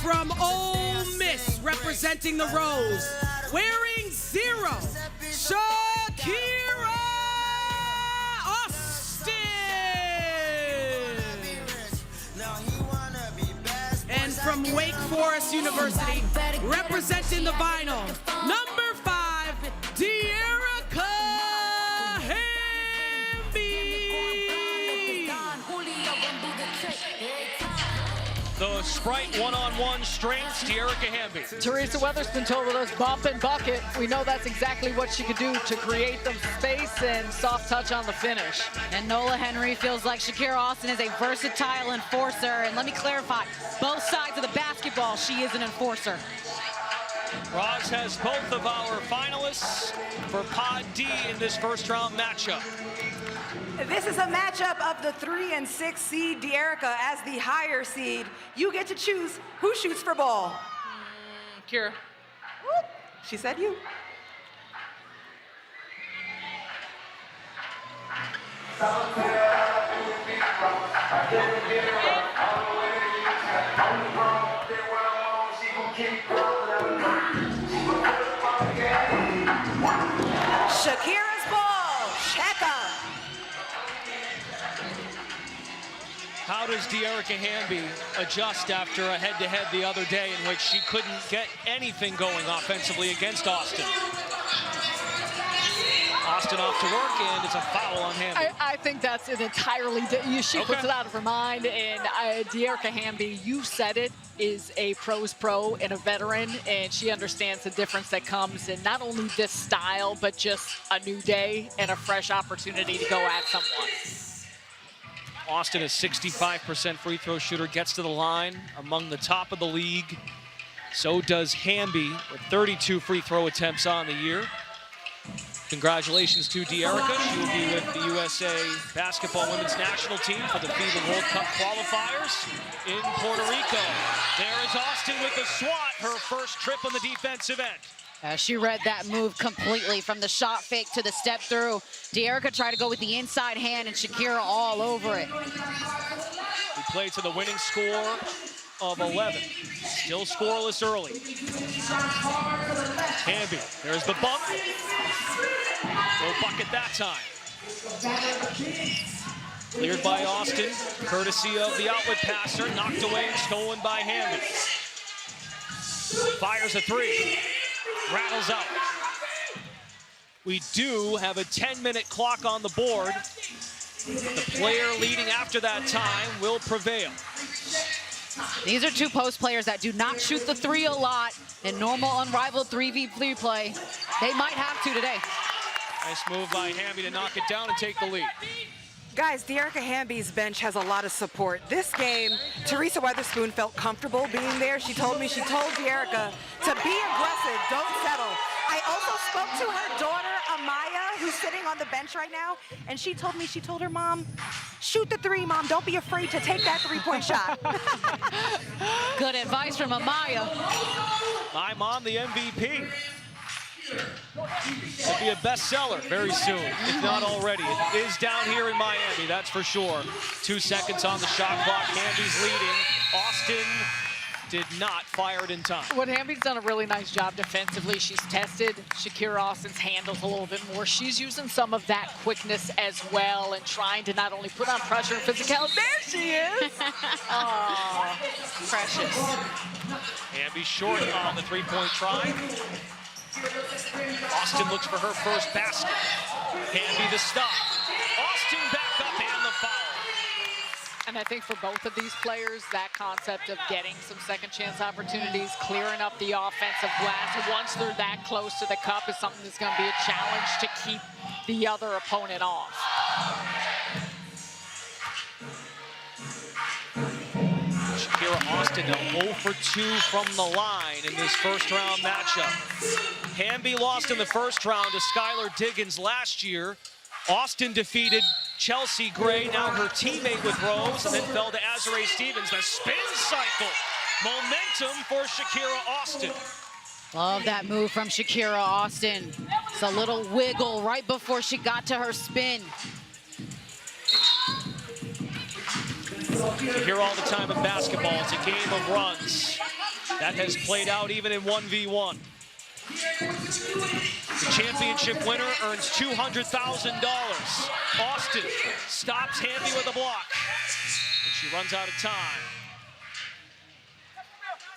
from Ole Miss, representing the Rose, wearing 0, Shakira Austin. And from Wake Forest University, representing the vinyl, number 5, Dearica Hamby. The Sprite one-on-one strengths, Dearica Hamby. Teresa Weatherspoon told us bump and bucket. We know that's exactly what she could do to create the space and soft touch on the finish. And Nola Henry feels like Shakira Austin is a versatile enforcer. And let me clarify, both sides of the basketball, she is an enforcer. Roz has both of our finalists for Pod D in this first round matchup. This is a matchup of the 3 and 6 seed Dearica as the higher seed. You get to choose who shoots for ball. Kira. She said you. Shakira's ball, check up. How does Dearica Hamby adjust after a head-to-head the other day in which she couldn't get anything going offensively against Austin? Austin off to work, and it's a foul on Hamby. I think that's an entirely, she puts it out of her mind, and Dearica Hamby, you said it, is a pro's pro and a veteran, and she understands the difference that comes in not only this style, but just a new day and a fresh opportunity to go at someone. Austin, a 65% free throw shooter, gets to the line among the top of the league. So does Hamby with 32 free throw attempts on the year. Congratulations to Dearica. She will be with the USA basketball women's national team for the FIBA World Cup qualifiers in Puerto Rico. There is Austin with the swat, her first trip on the defensive end. She read that move completely from the shot fake to the step through. Dearica tried to go with the inside hand and Shakira all over it. We played to the winning score of 11. Still scoreless early. Hamby, there's the bump. No bucket that time. Cleared by Austin, courtesy of the outlet passer, knocked away and stolen by Hamby. Fires a 3. Rattles out. We do have a 10-minute clock on the board. The player leading after that time will prevail. These are two post players that do not shoot the 3 a lot in normal unrivaled 3v3 play. They might have to today. Nice move by Hamby to knock it down and take the lead. Guys, Dearica Hamby's bench has a lot of support. This game, Teresa Weatherspoon felt comfortable being there. She told Dearica to be aggressive, don't settle. I also spoke to her daughter, Amaya, who's sitting on the bench right now, and she told her mom, shoot the 3, Mom. Don't be afraid to take that 3-point shot. Good advice from Amaya. My mom, the MVP. Could be a bestseller very soon, if not already. It is down here in Miami, that's for sure. 2 seconds on the shot clock. Hamby's leading. Austin did not fire it in time. What Hamby's done a really nice job defensively. She's tested Shakira Austin's handles a little bit more. She's using some of that quickness as well and trying to not only put on pressure and physicality. There she is! Oh, precious. Hamby short on the 3-point try. Austin looks for her first basket. Hamby the stop. Austin back up and the foul. And I think for both of these players, that concept of getting some second chance opportunities, clearing up the offensive glass once they're that close to the cup is something that's going to be a challenge to keep the other opponent off. Shakira Austin now 0 for 2 from the line in this first round matchup. Hamby lost in the first round to Skylar Diggins last year. Austin defeated Chelsea Gray, now her teammate with Rose, and then fell to Azare Stevens. The spin cycle. Momentum for Shakira Austin. Love that move from Shakira Austin. It's a little wiggle right before she got to her spin. You hear all the time in basketball, it's a game of runs. That has played out even in 1v1. The championship winner earns $200,000. Austin stops Hamby with a block. And she runs out of time.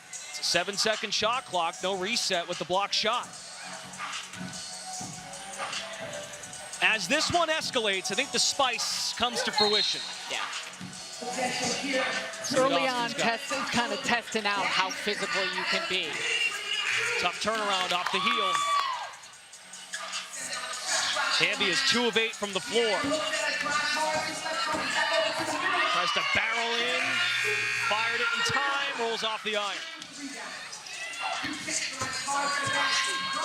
It's a 7-second shot clock, no reset with the block shot. As this one escalates, I think the spice comes to fruition. Yeah. Early on, kind of testing out how physical you can be. Tough turnaround off the heel. Hamby is 2 of 8 from the floor. Tries to barrel in, fired it in time, rolls off the iron.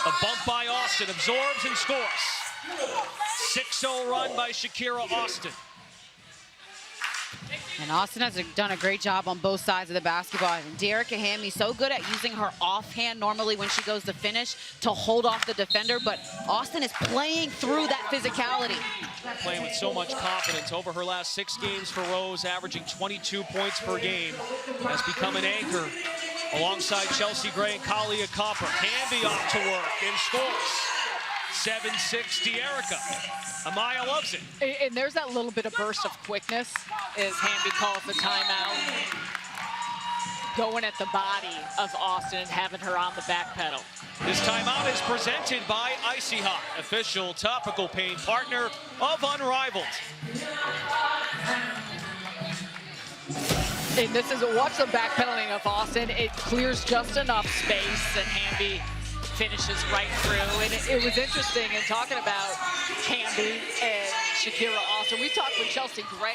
A bump by Austin, absorbs and scores. 6-0 run by Shakira Austin. And Austin has done a great job on both sides of the basketball. And Dearica Hamby so good at using her offhand normally when she goes to finish to hold off the defender, but Austin is playing through that physicality. Playing with so much confidence. Over her last 6 games for Rose, averaging 22 points per game, has become an anchor alongside Chelsea Gray and Kalia Copper. Hamby off to work and scores. 7-6 Dearica. Amaya loves it. And there's that little bit of burst of quickness as Hamby calls the timeout. Going at the body of Austin and having her on the back pedal. This timeout is presented by Icy Hot, official topical pain partner of Unrivaled. And this is, watch the backpedaling of Austin. It clears just enough space and Hamby finishes right through. And it was interesting in talking about Hamby and Shakira Austin. We talked with Chelsea Gray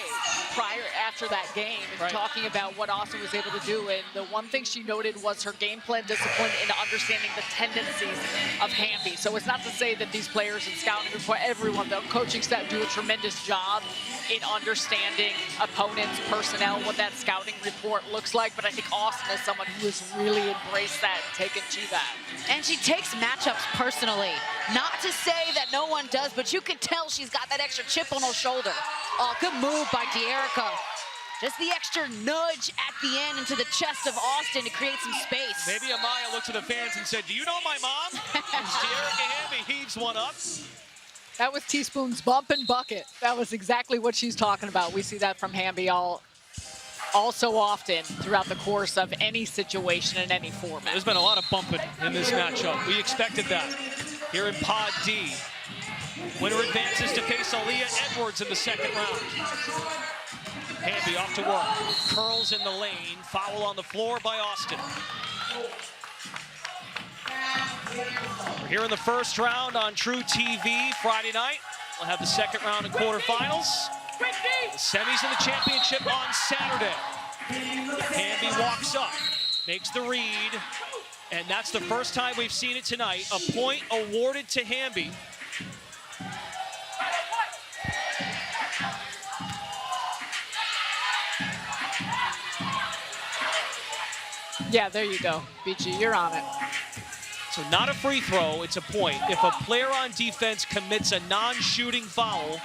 after that game and talking about what Austin was able to do. And the one thing she noted was her game plan discipline in understanding the tendencies of Hamby. So it's not to say that these players and scouting report, everyone, the coaching staff do a tremendous job in understanding opponents, personnel, what that scouting report looks like. But I think Austin is someone who has really embraced that and taken to that. And she takes matchups personally. Not to say that no one does, but you can tell she's got that extra chip on her shoulder. Oh, good move by Dearica. Just the extra nudge at the end into the chest of Austin to create some space. Maybe Amaya looked to the fans and said, "Do you know my mom?" Dearica Hamby heaves one up. That was Teaspoon's bump and bucket. That was exactly what she's talking about. We see that from Hamby all so often throughout the course of any situation in any format. There's been a lot of bumping in this matchup. We expected that. Here in Pod D, winner advances to face Aaliyah Edwards in the second round. Hamby off to work, curls in the lane, foul on the floor by Austin. We're here in the first round on True TV Friday night. We'll have the second round and quarterfinals. The semis and the championship on Saturday. Hamby walks up, makes the read, and that's the first time we've seen it tonight. A point awarded to Hamby. Yeah, there you go, BG, you're on it. So not a free throw, it's a point. If a player on defense commits a non-shooting foul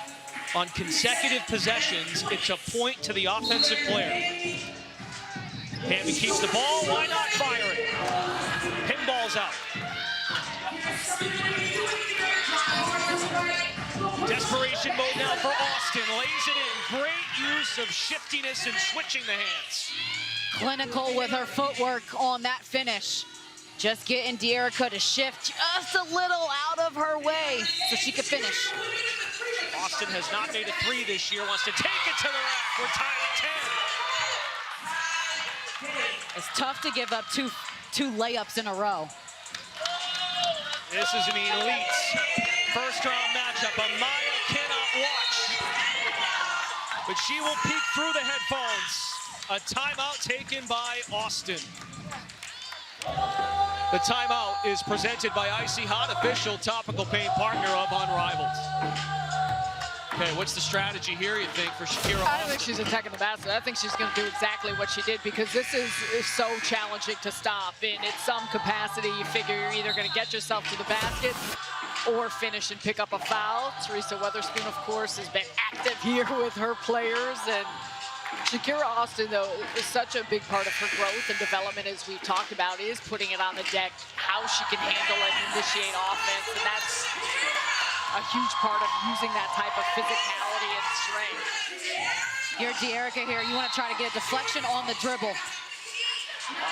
on consecutive possessions, it's a point to the offensive player. Hamby keeps the ball, why not fire it? Pinball's out. Desperation mode now for Austin, lays it in. Great use of shiftiness and switching the hands. Clinical with her footwork on that finish. Just getting Dearica to shift just a little out of her way so she could finish. Austin has not made a 3 this year, wants to take it to the rack. We're tied at 10. It's tough to give up two layups in a row. This is an elite first round matchup. Amaya cannot watch, but she will peek through the headphones. A timeout taken by Austin. The timeout is presented by Icy Hot, official topical pain partner of Unrivaled. Okay, what's the strategy here, you think, for Shakira Austin? I don't think she's attacking the basket. I think she's going to do exactly what she did because this is so challenging to stop. And in some capacity, you figure you're either going to get yourself to the basket or finish and pick up a foul. Teresa Weatherspoon, of course, has been active here with her players and Shakira Austin, though, is such a big part of her growth and development, as we've talked about, is putting it on the deck, how she can handle and initiate offense, and that's a huge part of using that type of physicality and strength. You're Dearica here. You want to try to get a deflection on the dribble.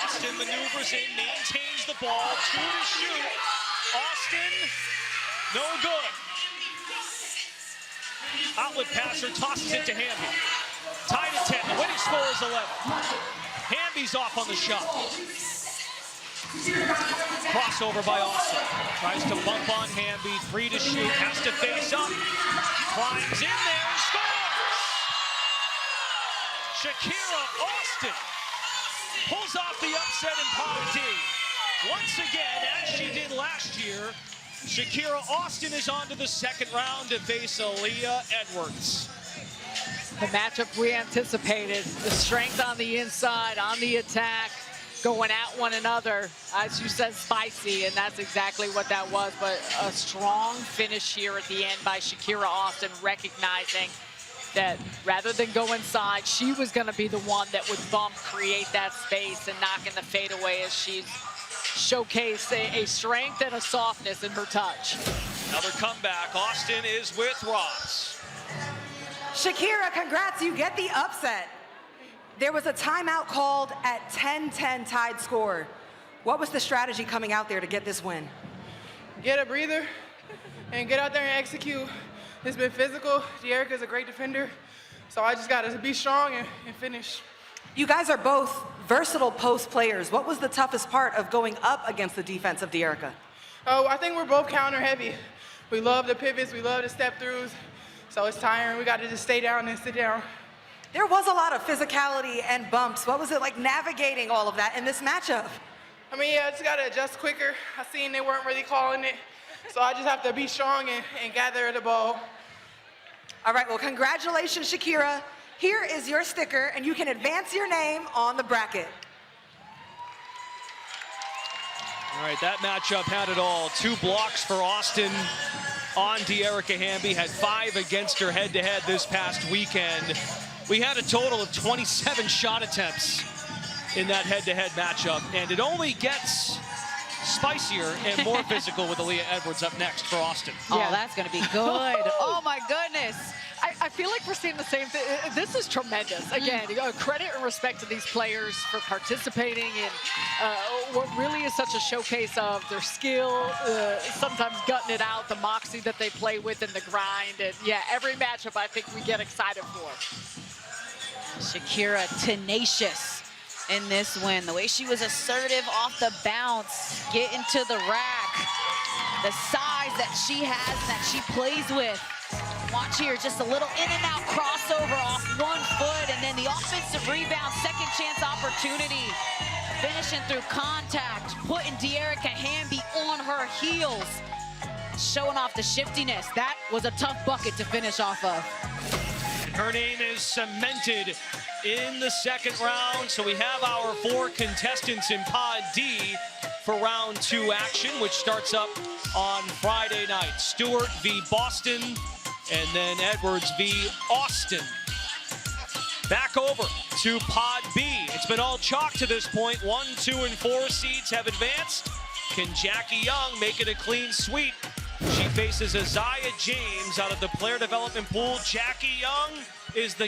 Austin maneuvers in, maintains the ball, 2 to shoot. Austin, no good. Outlet passer tosses it to Hamby. Tied at 10, the winning score is 11. Hamby's off on the shot. Crossover by Austin. Tries to bump on Hamby, 3 to shoot, has to face up. Climbs in there and scores! Shakira Austin pulls off the upset in Pod D. Once again, as she did last year, Shakira Austin is on to the second round to face Aaliyah Edwards. The matchup we anticipated, the strength on the inside, on the attack, going at one another, as you said, spicy, and that's exactly what that was, but a strong finish here at the end by Shakira Austin, recognizing that rather than go inside, she was going to be the one that would bump, create that space, and knock in the fadeaway as she's showcased a strength and a softness in her touch. Another comeback. Austin is with Ross. Shakira, congrats, you get the upset. There was a timeout called at 10-10 tied score. What was the strategy coming out there to get this win? Get a breather and get out there and execute. It's been physical. Dearica's a great defender, so I just got to be strong and finish. You guys are both versatile post players. What was the toughest part of going up against the defense of Dearica? Oh, I think we're both counter heavy. We love the pivots, we love the step throughs, so it's tiring. We got to just stay down and sit down. There was a lot of physicality and bumps. What was it like navigating all of that in this matchup? I mean, yeah, I just got to adjust quicker. I seen they weren't really calling it, so I just have to be strong and gather the ball. All right, well, congratulations, Shakira. Here is your sticker, and you can advance your name on the bracket. All right, that matchup had it all. 2 blocks for Austin on Dearica Hamby. Had 5 against her head-to-head this past weekend. We had a total of 27 shot attempts in that head-to-head matchup, and it only gets spicier and more physical with Aaliyah Edwards up next for Austin. Oh, that's going to be good. Oh, my goodness. I feel like we're seeing the same thing. This is tremendous. Again, credit and respect to these players for participating in what really is such a showcase of their skill, sometimes gutting it out, the moxie that they play with and the grind. And yeah, every matchup I think we get excited for. Shakira tenacious in this win. The way she was assertive off the bounce, getting to the rack, the size that she has and that she plays with. Watch here, just a little in and out crossover off 1 foot, and then the offensive rebound, second chance opportunity. Finishing through contact, putting Dearica Hamby on her heels. Showing off the shiftiness. That was a tough bucket to finish off of. Her name is cemented in the second round, so we have our 4 contestants in Pod D for round 2 action, which starts up on Friday night. Stewart v. Boston, and then Edwards v. Austin. Back over to Pod B. It's been all chalk to this point. 1, 2, and 4 seeds have advanced. Can Jackie Young make it a clean sweep? She faces Isaiah James out of the player development pool. Jackie Young is the